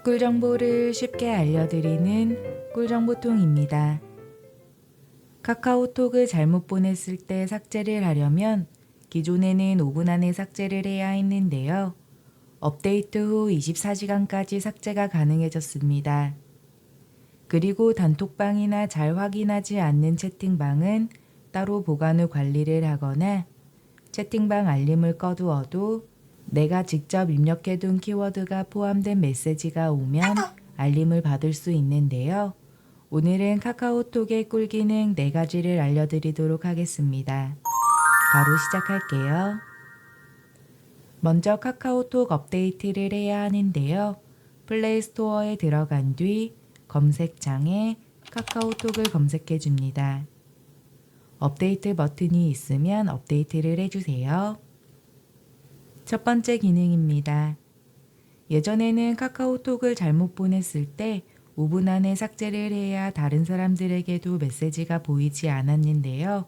꿀 정보를 쉽게 알려드리는 꿀정보통입니다. 카카오톡을 잘못 보냈을 때 삭제를 하려면 기존에는 5분 안에 삭제를 해야 했는데요. 업데이트 후 24시간까지 삭제가 가능해졌습니다. 그리고 단톡방이나 잘 확인하지 않는 채팅방은 따로 보관 후 관리를 하거나 채팅방 알림을 꺼두어도 내가 직접 입력해둔 키워드가 포함된 메시지가 오면 알림을 받을 수 있는데요. 오늘은 카카오톡의 꿀 기능 4가지를 알려드리도록 하겠습니다. 바로 시작할게요. 먼저 카카오톡 업데이트를 해야 하는데요. 플레이스토어에 들어간 뒤 검색창에 카카오톡을 검색해 줍니다. 업데이트 버튼이 있으면 업데이트를 해주세요. 첫 번째 기능입니다. 예전에는 카카오톡을 잘못 보냈을 때 5분 안에 삭제를 해야 다른 사람들에게도 메시지가 보이지 않았는데요.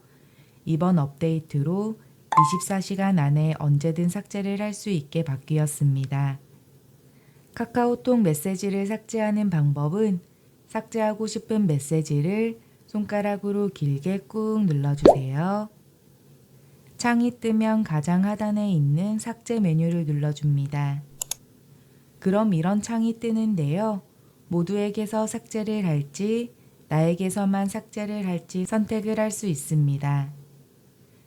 이번 업데이트로 24시간 안에 언제든 삭제를 할 수 있게 바뀌었습니다. 카카오톡 메시지를 삭제하는 방법은 삭제하고 싶은 메시지를 손가락으로 길게 꾹 눌러주세요. 창이 뜨면 가장 하단에 있는 삭제 메뉴를 눌러줍니다. 그럼 이런 창이 뜨는데요. 모두에게서 삭제를 할지 나에게서만 삭제를 할지 선택을 할 수 있습니다.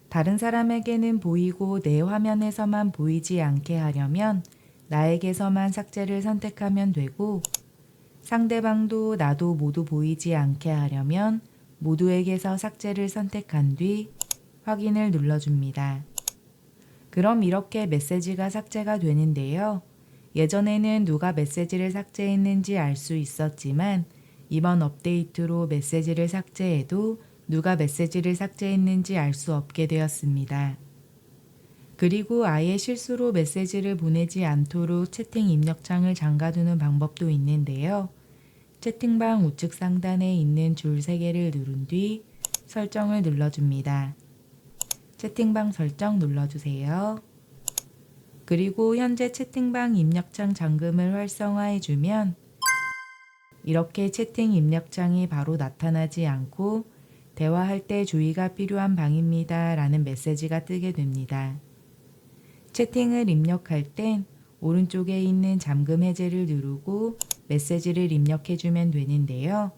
다른 사람에게는 보이고 내 화면에서만 보이지 않게 하려면 나에게서만 삭제를 선택하면 되고 상대방도 나도 모두 보이지 않게 하려면 모두에게서 삭제를 선택한 뒤 확인을 눌러줍니다. 그럼 이렇게 메시지가 삭제가 되는데요. 예전에는 누가 메시지를 삭제했는지 알 수 있었지만 이번 업데이트로 메시지를 삭제해도 누가 메시지를 삭제했는지 알 수 없게 되었습니다. 그리고 아예 실수로 메시지를 보내지 않도록 채팅 입력창을 잠가두는 방법도 있는데요. 채팅방 우측 상단에 있는 줄 3개를 누른 뒤 설정을 눌러줍니다. 채팅방 설정 눌러주세요. 그리고 현재 채팅방 입력창 잠금을 활성화해주면 이렇게 채팅 입력창이 바로 나타나지 않고 대화할 때 주의가 필요한 방입니다 라는 메시지가 뜨게 됩니다. 채팅을 입력할 땐 오른쪽에 있는 잠금 해제를 누르고 메시지를 입력해주면 되는데요.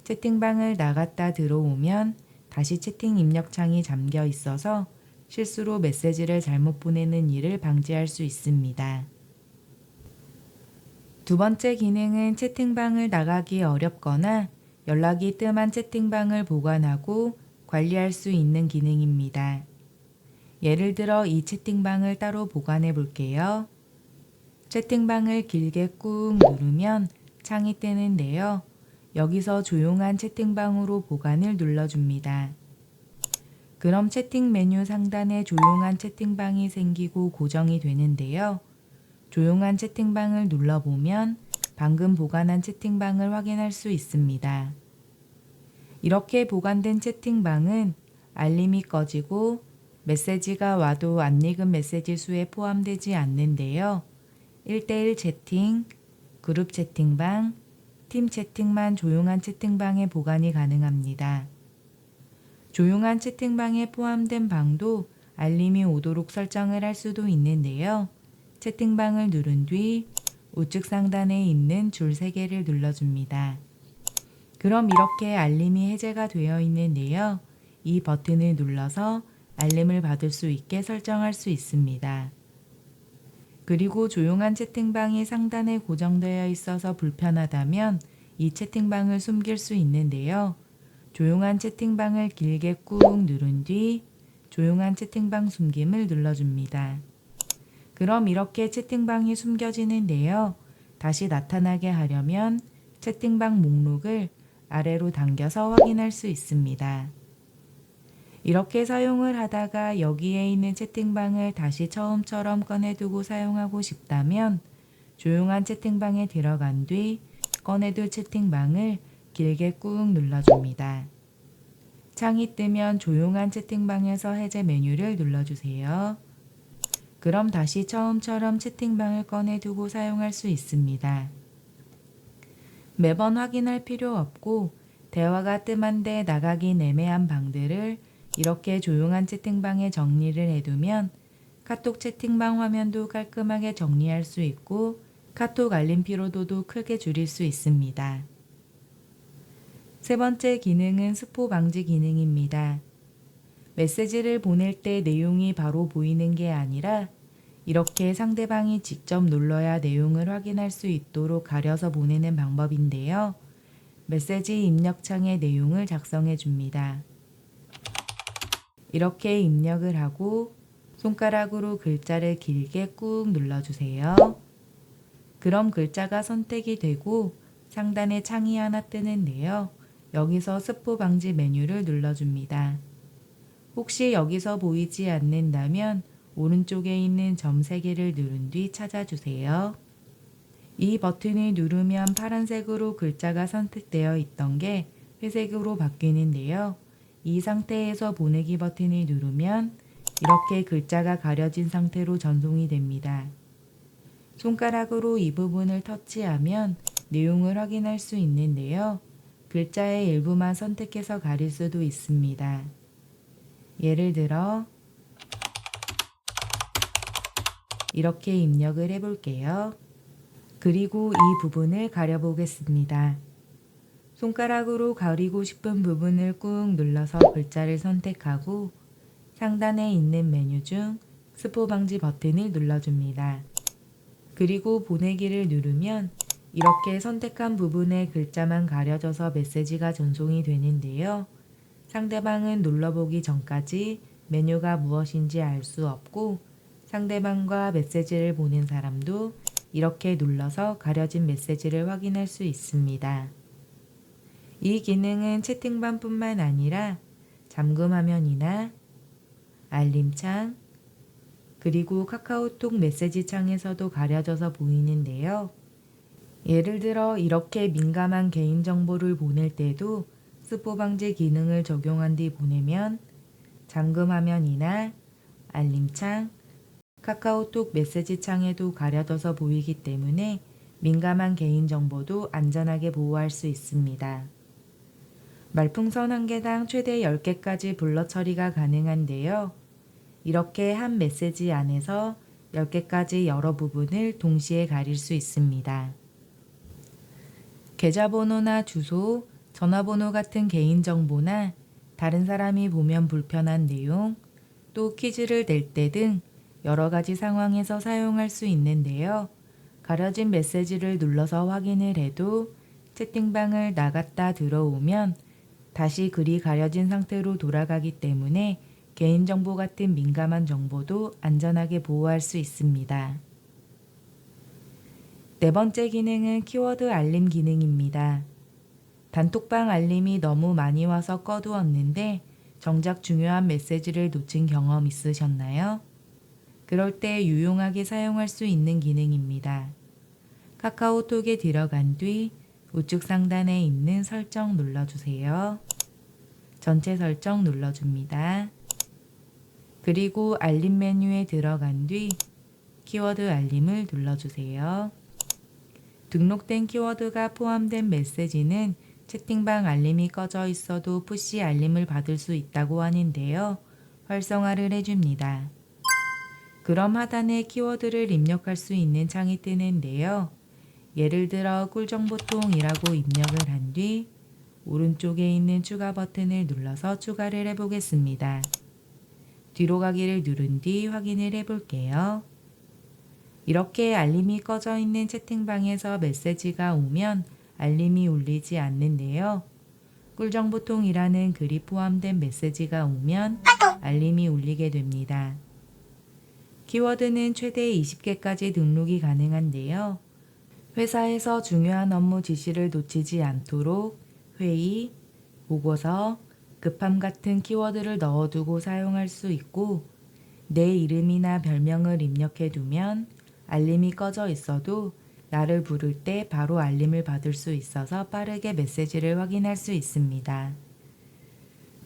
채팅방을 나갔다 들어오면 다시 채팅 입력창이 잠겨 있어서 실수로 메시지를 잘못 보내는 일을 방지할 수 있습니다. 두 번째 기능은 채팅방을 나가기 어렵거나 연락이 뜸한 채팅방을 보관하고 관리할 수 있는 기능입니다. 예를 들어 이 채팅방을 따로 보관해 볼게요. 채팅방을 길게 꾹 누르면 창이 뜨는데요. 여기서 조용한 채팅방으로 보관을 눌러줍니다. 그럼 채팅 메뉴 상단에 조용한 채팅방이 생기고 고정이 되는데요. 조용한 채팅방을 눌러보면 방금 보관한 채팅방을 확인할 수 있습니다. 이렇게 보관된 채팅방은 알림이 꺼지고 메시지가 와도 안 읽은 메시지 수에 포함되지 않는데요. 1대1 채팅, 그룹 채팅방, 팀 채팅만 조용한 채팅방에 보관이 가능합니다. 조용한 채팅방에 포함된 방도 알림이 오도록 설정을 할 수도 있는데요. 채팅방을 누른 뒤 우측 상단에 있는 줄 3개를 눌러줍니다. 그럼 이렇게 알림이 해제가 되어 있는데요. 이 버튼을 눌러서 알림을 받을 수 있게 설정할 수 있습니다. 그리고 조용한 채팅방이 상단에 고정되어 있어서 불편하다면 이 채팅방을 숨길 수 있는데요. 조용한 채팅방을 길게 꾹 누른 뒤 조용한 채팅방 숨김을 눌러줍니다. 그럼 이렇게 채팅방이 숨겨지는데요. 다시 나타나게 하려면 채팅방 목록을 아래로 당겨서 확인할 수 있습니다. 이렇게 사용을 하다가 여기에 있는 채팅방을 다시 처음처럼 꺼내두고 사용하고 싶다면 조용한 채팅방에 들어간 뒤 꺼내둘 채팅방을 길게 꾹 눌러줍니다. 창이 뜨면 조용한 채팅방에서 해제 메뉴를 눌러주세요. 그럼 다시 처음처럼 채팅방을 꺼내두고 사용할 수 있습니다. 매번 확인할 필요 없고 대화가 뜸한데 나가긴 애매한 방들을 이렇게 조용한 채팅방에 정리를 해두면 카톡 채팅방 화면도 깔끔하게 정리할 수 있고 카톡 알림 피로도도 크게 줄일 수 있습니다. 세 번째 기능은 스포 방지 기능입니다. 메시지를 보낼 때 내용이 바로 보이는 게 아니라 이렇게 상대방이 직접 눌러야 내용을 확인할 수 있도록 가려서 보내는 방법인데요. 메시지 입력창에 내용을 작성해 줍니다. 이렇게 입력을 하고 손가락으로 글자를 길게 꾹 눌러주세요. 그럼 글자가 선택이 되고 상단에 창이 하나 뜨는데요. 여기서 스포 방지 메뉴를 눌러줍니다. 혹시 여기서 보이지 않는다면 오른쪽에 있는 점 3개를 누른 뒤 찾아주세요. 이 버튼을 누르면 파란색으로 글자가 선택되어 있던 게 회색으로 바뀌는데요. 이 상태에서 보내기 버튼을 누르면 이렇게 글자가 가려진 상태로 전송이 됩니다. 손가락으로 이 부분을 터치하면 내용을 확인할 수 있는데요. 글자의 일부만 선택해서 가릴 수도 있습니다. 예를 들어 이렇게 입력을 해볼게요. 그리고 이 부분을 가려보겠습니다. 손가락으로 가리고 싶은 부분을 꾹 눌러서 글자를 선택하고 상단에 있는 메뉴 중 스포 방지 버튼을 눌러줍니다. 그리고 보내기를 누르면 이렇게 선택한 부분의 글자만 가려져서 메시지가 전송이 되는데요. 상대방은 눌러보기 전까지 메뉴가 무엇인지 알 수 없고 상대방과 메시지를 보낸 사람도 이렇게 눌러서 가려진 메시지를 확인할 수 있습니다. 이 기능은 채팅방뿐만 아니라 잠금 화면이나 알림창, 그리고 카카오톡 메시지 창에서도 가려져서 보이는데요. 예를 들어 이렇게 민감한 개인정보를 보낼 때도 스포 방지 기능을 적용한 뒤 보내면 잠금 화면이나 알림창, 카카오톡 메시지 창에도 가려져서 보이기 때문에 민감한 개인정보도 안전하게 보호할 수 있습니다. 말풍선 한 개당 최대 10개까지 블러 처리가 가능한데요. 이렇게 한 메시지 안에서 10개까지 여러 부분을 동시에 가릴 수 있습니다. 계좌번호나 주소, 전화번호 같은 개인정보나 다른 사람이 보면 불편한 내용, 또 퀴즈를 낼 때 등 여러 가지 상황에서 사용할 수 있는데요. 가려진 메시지를 눌러서 확인을 해도 채팅방을 나갔다 들어오면 다시 글이 가려진 상태로 돌아가기 때문에 개인정보 같은 민감한 정보도 안전하게 보호할 수 있습니다. 네 번째 기능은 키워드 알림 기능입니다. 단톡방 알림이 너무 많이 와서 꺼두었는데 정작 중요한 메시지를 놓친 경험 있으셨나요? 그럴 때 유용하게 사용할 수 있는 기능입니다. 카카오톡에 들어간 뒤 우측 상단에 있는 설정 눌러주세요. 전체 설정 눌러줍니다. 그리고 알림 메뉴에 들어간 뒤 키워드 알림을 눌러주세요. 등록된 키워드가 포함된 메시지는 채팅방 알림이 꺼져 있어도 푸시 알림을 받을 수 있다고 하는데요. 활성화를 해줍니다. 그럼 하단에 키워드를 입력할 수 있는 창이 뜨는데요. 예를 들어 꿀정보통이라고 입력을 한 뒤 오른쪽에 있는 추가 버튼을 눌러서 추가를 해보겠습니다. 뒤로 가기를 누른 뒤 확인을 해볼게요. 이렇게 알림이 꺼져 있는 채팅방에서 메시지가 오면 알림이 울리지 않는데요. 꿀정보통이라는 글이 포함된 메시지가 오면 알림이 울리게 됩니다. 키워드는 최대 20개까지 등록이 가능한데요. 회사에서 중요한 업무 지시를 놓치지 않도록 회의, 보고서, 급함 같은 키워드를 넣어두고 사용할 수 있고 내 이름이나 별명을 입력해 두면 알림이 꺼져 있어도 나를 부를 때 바로 알림을 받을 수 있어서 빠르게 메시지를 확인할 수 있습니다.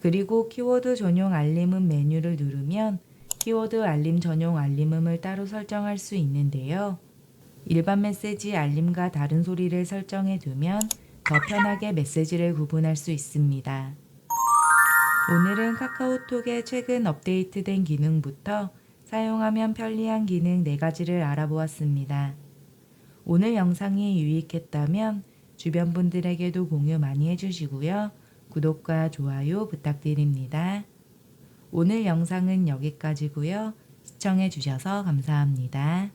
그리고 키워드 전용 알림음 메뉴를 누르면 키워드 알림 전용 알림음을 따로 설정할 수 있는데요. 일반 메시지 알림과 다른 소리를 설정해 두면 더 편하게 메시지를 구분할 수 있습니다. 오늘은 카카오톡의 최근 업데이트된 기능부터 사용하면 편리한 기능 4가지를 알아보았습니다. 오늘 영상이 유익했다면 주변 분들에게도 공유 많이 해주시고요. 구독과 좋아요 부탁드립니다. 오늘 영상은 여기까지고요. 시청해 주셔서 감사합니다.